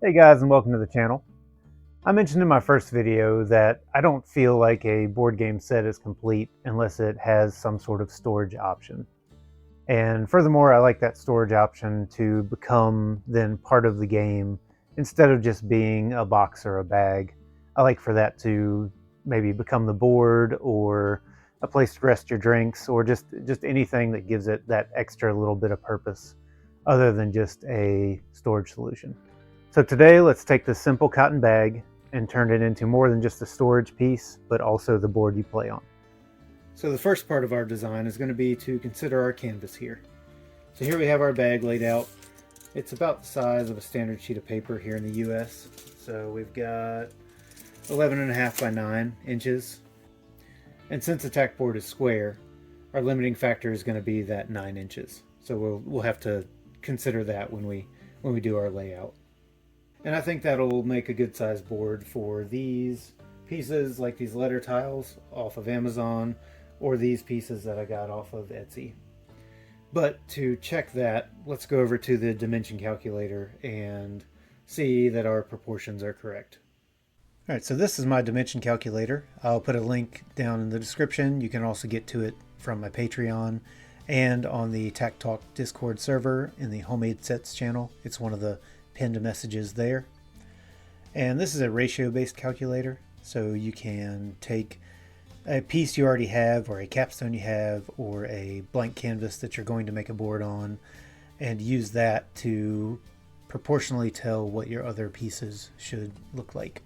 Hey guys, and welcome to the channel. I mentioned in my first video that I don't feel like a board game set is complete unless it has some sort of storage option. And furthermore, I like that storage option to become then part of the game instead of just being a box or a bag. I like for that to maybe become the board or a place to rest your drinks or just anything that gives it that extra little bit of purpose other than just a storage solution. So today, let's take this simple cotton bag and turn it into more than just a storage piece, but also the board you play on. So the first part of our design is going to be to consider our canvas here. So here we have our bag laid out. It's about the size of a standard sheet of paper here in the US. So we've got 11.5 by 9 inches. And since the tack board is square, our limiting factor is going to be that 9 inches. So we'll have to consider that when we do our layout. And I think that'll make a good size board for these pieces, like these letter tiles off of Amazon, or these pieces that I got off of Etsy. But to check that, let's go over to the dimension calculator and see that our proportions are correct. All right, so this is my dimension calculator. I'll put a link down in the description. You can also get to it from my Patreon and on the Tack Talk Discord server in the Homemade Sets channel. It's one of the pinned messages there. And this is a ratio based calculator, so you can take a piece you already have or a capstone you have or a blank canvas that you're going to make a board on and use that to proportionally tell what your other pieces should look like.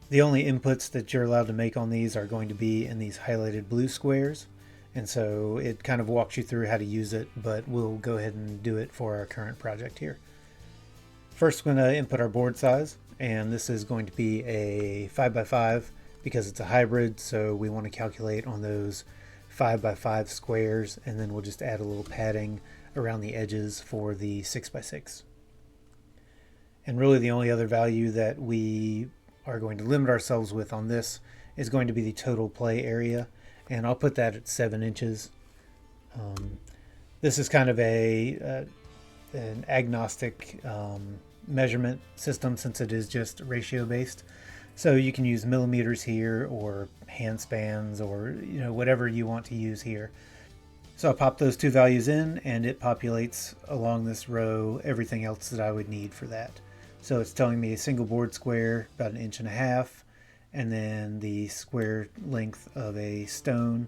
The only inputs that you're allowed to make on these are going to be in these highlighted blue squares, and so it kind of walks you through how to use it, but we'll go ahead and do it for our current project here. First, we're going to input our board size, and this is going to be a 5x5 because it's a hybrid, so we want to calculate on those 5x5 squares, and then we'll just add a little padding around the edges for the 6x6. And really the only other value that we are going to limit ourselves with on this is going to be the total play area, and I'll put that at 7 inches. This is kind of an agnostic measurement system since it is just ratio based, so you can use millimeters here or hand spans or whatever you want to use here. So I pop those two values in and it populates along this row everything else that I would need for that. So it's telling me a single board square about 1.5 inches, and then the square length of a stone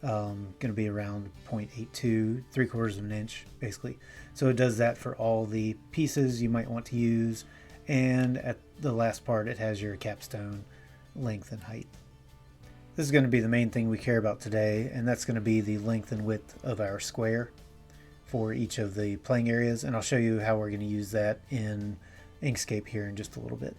going to be around 0.82, 3/4 of an inch basically. So it does that for all the pieces you might want to use, and at the last part it has your capstone length and height. This is going to be the main thing we care about today, and that's going to be the length and width of our square for each of the playing areas, and I'll show you how we're going to use that in Inkscape here in just a little bit.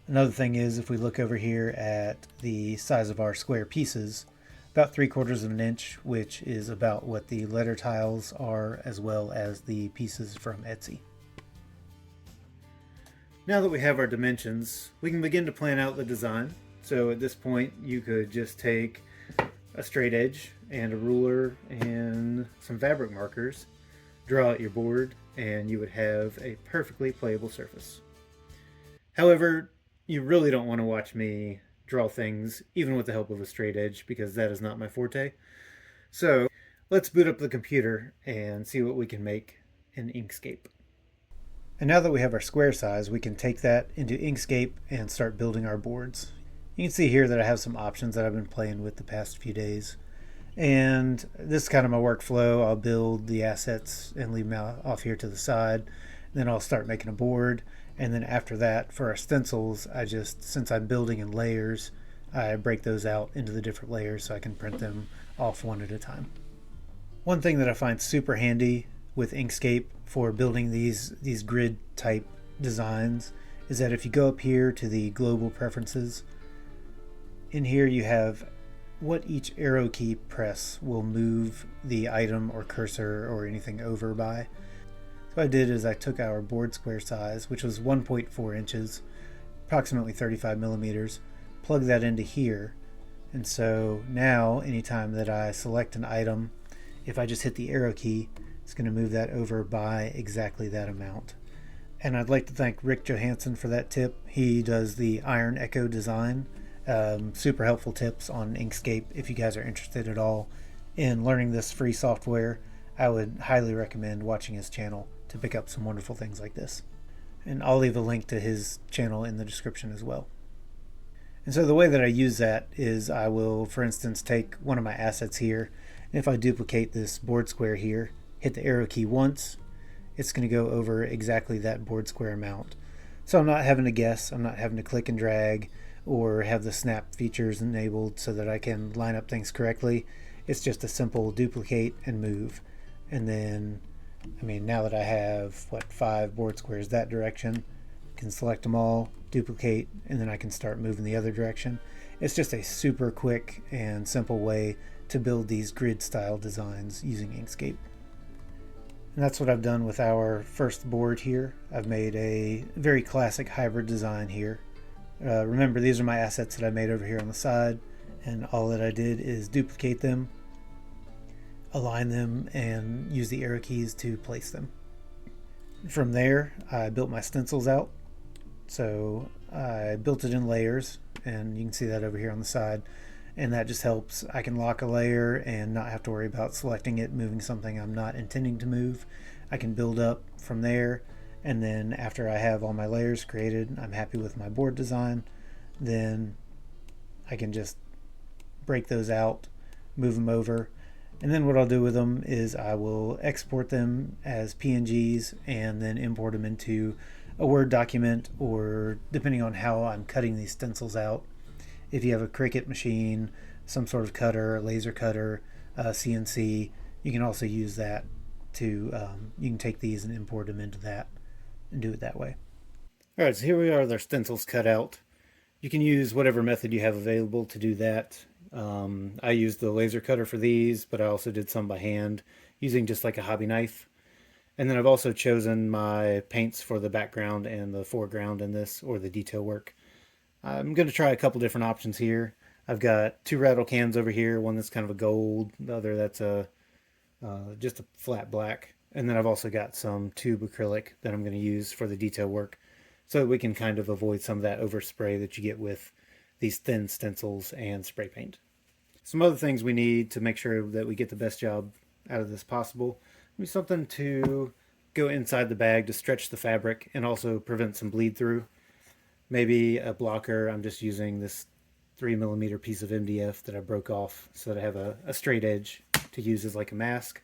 Another thing is, if we look over here at the size of our square pieces, about 3/4 of an inch, which is about what the letter tiles are, as well as the pieces from Etsy. Now that we have our dimensions, we can begin to plan out the design. So at this point, you could just take a straight edge and a ruler and some fabric markers, draw out your board, and you would have a perfectly playable surface. However, you really don't want to watch me draw things even with the help of a straight edge, because that is not my forte. So let's boot up the computer and see what we can make in Inkscape. And now that we have our square size, we can take that into Inkscape and start building our boards. You can see here that I have some options that I've been playing with the past few days, and this is kind of my workflow. I'll build the assets and leave them off here to the side, then I'll start making a board. And then after that, for our stencils, since I'm building in layers, I break those out into the different layers so I can print them off one at a time. One thing that I find super handy with Inkscape for building these grid type designs is that if you go up here to the global preferences, in here you have what each arrow key press will move the item or cursor or anything over by. So what I did is I took our board square size, which was 1.4 inches, approximately 35 millimeters, plugged that into here. And so now anytime that I select an item, if I just hit the arrow key, it's going to move that over by exactly that amount. And I'd like to thank Rick Johansson for that tip. He does the Iron Echo design. Super helpful tips on Inkscape. If you guys are interested at all in learning this free software, I would highly recommend watching his channel to pick up some wonderful things like this. And I'll leave a link to his channel in the description as well. And so the way that I use that is I will, for instance, take one of my assets here, and if I duplicate this board square here, hit the arrow key once, it's going to go over exactly that board square amount. So I'm not having to guess, I'm not having to click and drag or have the snap features enabled so that I can line up things correctly. It's just a simple duplicate and move. And then, I mean, now that I have, 5 board squares that direction, I can select them all, duplicate, and then I can start moving the other direction. It's just a super quick and simple way to build these grid style designs using Inkscape. And that's what I've done with our first board here. I've made a very classic hybrid design here. Remember, these are my assets that I made over here on the side, and all that I did is duplicate them, align them, and use the arrow keys to place them. From there, I built my stencils out. So I built it in layers, and you can see that over here on the side, and that just helps. I can lock a layer and not have to worry about selecting it, moving something I'm not intending to move. I can build up from there, and then after I have all my layers created, I'm happy with my board design, then I can just break those out, move them over, and then what I'll do with them is I will export them as PNGs and then import them into a Word document, or depending on how I'm cutting these stencils out. If you have a Cricut machine, some sort of cutter, laser cutter, CNC, you can also use that to, you can take these and import them into that and do it that way. All right, so here we are with our stencils cut out. You can use whatever method you have available to do that. I used the laser cutter for these, but I also did some by hand using just like a hobby knife. And then I've also chosen my paints for the background and the foreground in this, or the detail work. I'm going to try a couple different options here. I've got 2 rattle cans over here, one that's kind of a gold, the other that's just a flat black. And then I've also got some tube acrylic that I'm going to use for the detail work, so that we can kind of avoid some of that overspray that you get with these thin stencils and spray paint. Some other things we need to make sure that we get the best job out of this possible. Maybe something to go inside the bag to stretch the fabric and also prevent some bleed through. Maybe a blocker. I'm just using this 3mm piece of MDF that I broke off so that I have a straight edge to use as like a mask.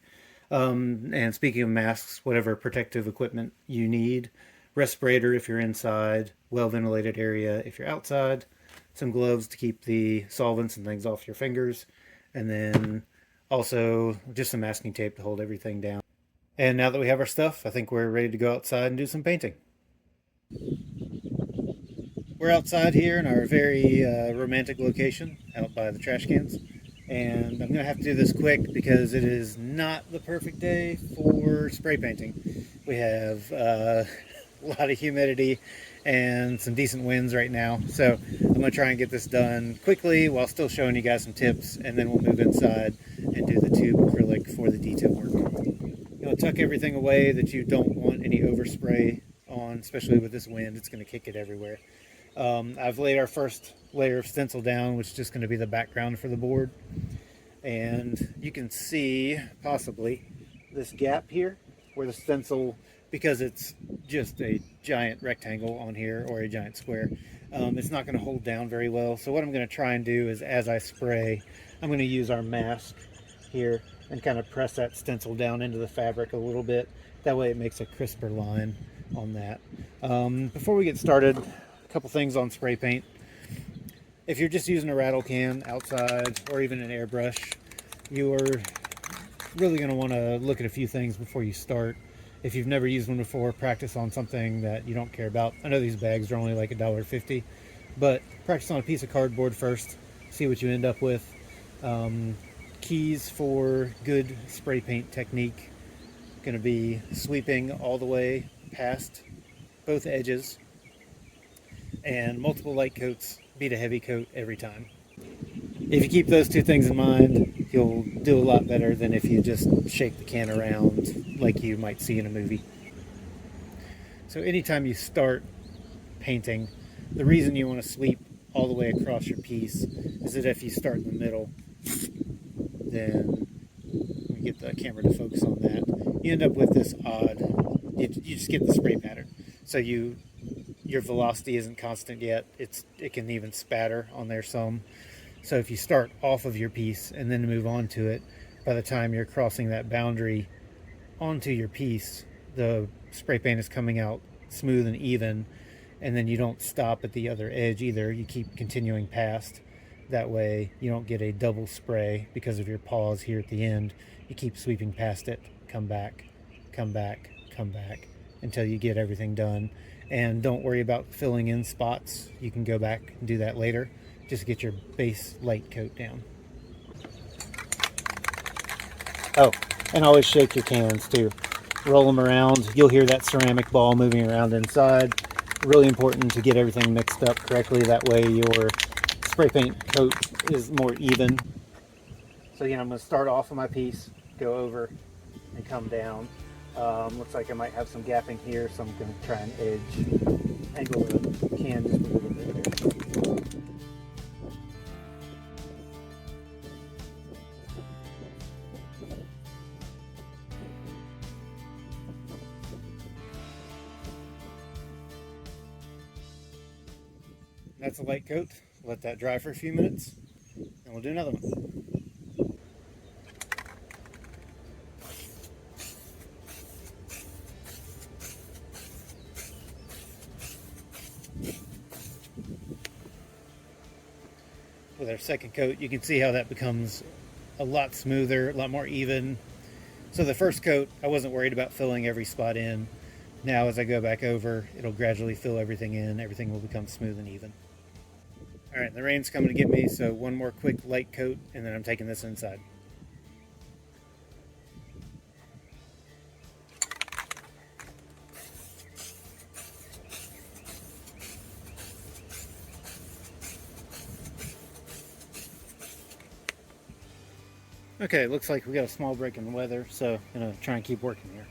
And speaking of masks, whatever protective equipment you need, respirator if you're inside, well ventilated area if you're outside, some gloves to keep the solvents and things off your fingers, and then also just some masking tape to hold everything down. And now that we have our stuff, I think we're ready to go outside and do some painting. We're outside here in our very romantic location out by the trash cans. And I'm going to have to do this quick because it is not the perfect day for spray painting. We have a lot of humidity and some decent winds right now. So I'm going to try and get this done quickly while still showing you guys some tips, and then we'll move inside and do the tube acrylic for the detail work. You know, tuck everything away that you don't want any overspray on, especially with this wind. It's going to kick it everywhere. I've laid our first layer of stencil down, which is just going to be the background for the board. And you can see possibly this gap here where the stencil, because it's just a giant rectangle on here or a giant square, it's not going to hold down very well. So what I'm going to try and do is, as I spray, I'm going to use our mask here and kind of press that stencil down into the fabric a little bit. That way it makes a crisper line on that. Before we get started, a couple things on spray paint. If you're just using a rattle can outside or even an airbrush, you are really going to want to look at a few things before you start. If you've never used one before, practice on something that you don't care about. I know these bags are only like $1.50, but practice on a piece of cardboard first, see what you end up with. Keys for good spray paint technique: going to be sweeping all the way past both edges, and multiple light coats beat a heavy coat every time. If you keep those two things in mind, you'll do a lot better than if you just shake the can around like you might see in a movie. So anytime you start painting, the reason you want to sweep all the way across your piece is that if you start in the middle, then we get the camera to focus on that, you end up with this odd, you just get the spray pattern. So your velocity isn't constant yet. It can even spatter on there some. So if you start off of your piece and then move on to it, by the time you're crossing that boundary onto your piece, the spray paint is coming out smooth and even, and then you don't stop at the other edge either. You keep continuing past. That way you don't get a double spray because of your pause here at the end. You keep sweeping past it, come back, come back, come back, until you get everything done. And don't worry about filling in spots. You can go back and do that later. Just get your base light coat down. Oh, and always shake your cans too. Roll them around. You'll hear that ceramic ball moving around inside. Really important to get everything mixed up correctly. That way your spray paint coat is more even. So again, I'm going to start off on my piece, go over and come down. Looks like I might have some gapping here, so I'm going to try and angle the can just a little bit there. That's a light coat. Let that dry for a few minutes, and we'll do another one. With our second coat, you can see how that becomes a lot smoother, a lot more even. So the first coat, I wasn't worried about filling every spot in. Now as I go back over, it'll gradually fill everything in. Everything will become smooth and even. All right, the rain's coming to get me, so one more quick light coat, and then I'm taking this inside. Okay, looks like we got a small break in the weather, so I'm gonna try and keep working here.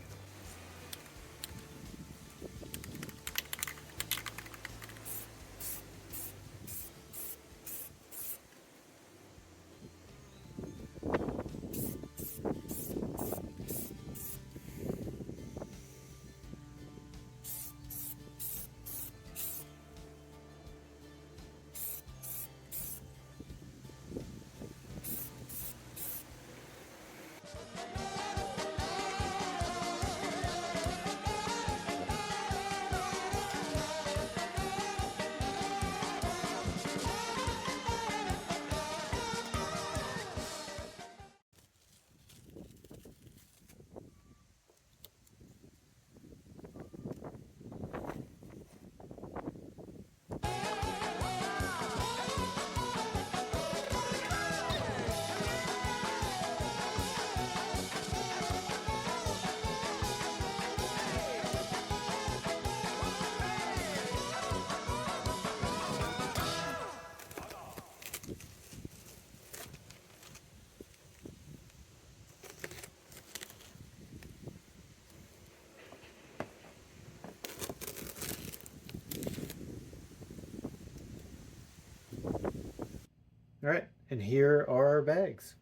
All right, and here are our bags.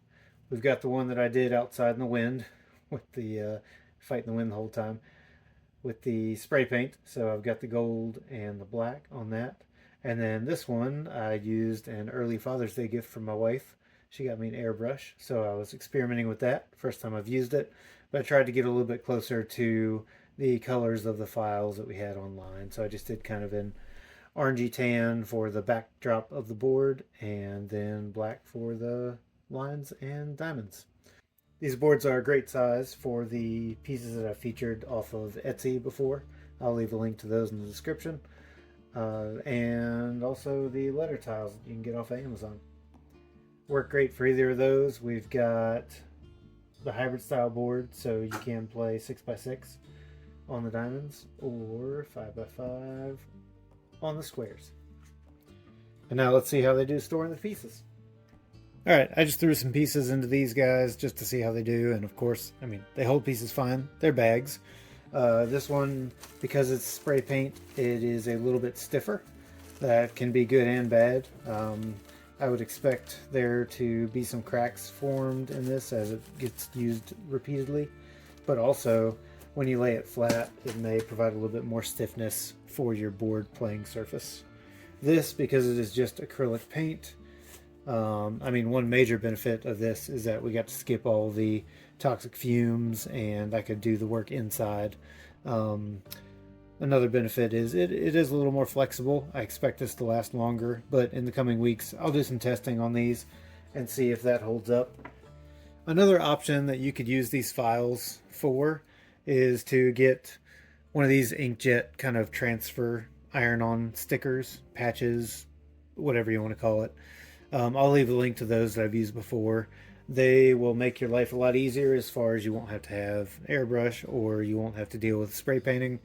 We've got the one that I did outside in the wind with the fighting the wind the whole time with the spray paint. So I've got the gold and the black on that. And then this one I used an early Father's Day gift from my wife. She got me an airbrush, so I was experimenting with that. First time I've used it, but I tried to get a little bit closer to the colors of the files that we had online. So I just did kind of an orangey tan for the backdrop of the board, and then black for the lines and diamonds. These boards are a great size for the pieces that I've featured off of Etsy before. I'll leave a link to those in the description. And also the letter tiles that you can get off of Amazon. Work great for either of those. We've got the hybrid style board, so you can play 6x6 on the diamonds or 5x5 on the squares. And now let's see how they do storing the pieces. All right, I just threw some pieces into these guys just to see how they do, and of course, I mean, they hold pieces fine. They're bags. This one, because it's spray paint, it is a little bit stiffer. That can be good and bad. I would expect there to be some cracks formed in this as it gets used repeatedly, but also when you lay it flat, it may provide a little bit more stiffness for your board playing surface. This, because it is just acrylic paint, I mean, one major benefit of this is that we got to skip all the toxic fumes and I could do the work inside. Another benefit is it is a little more flexible. I expect this to last longer, but in the coming weeks, I'll do some testing on these and see if that holds up. Another option that you could use these files for is to get one of these inkjet kind of transfer iron-on stickers, patches, whatever you want to call it. I'll leave a link to those that I've used before. They will make your life a lot easier as far as you won't have to have airbrush or you won't have to deal with spray painting.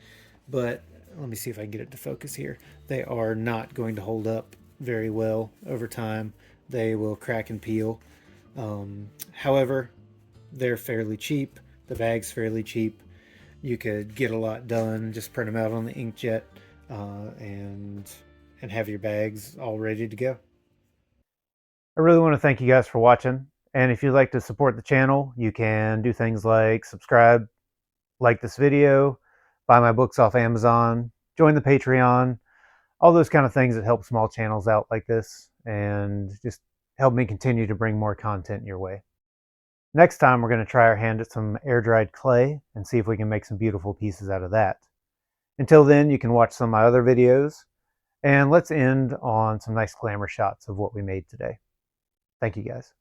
But let me see if I can get it to focus here. They are not going to hold up very well over time. They will crack and peel. However, they're fairly cheap. The bag's fairly cheap. You could get a lot done. Just print them out on the inkjet and have your bags all ready to go. I really want to thank you guys for watching. And if you'd like to support the channel, you can do things like subscribe, like this video, buy my books off Amazon, join the Patreon, all those kind of things that help small channels out like this and just help me continue to bring more content your way. Next time, we're going to try our hand at some air-dried clay and see if we can make some beautiful pieces out of that. Until then, you can watch some of my other videos, and let's end on some nice glamour shots of what we made today. Thank you guys.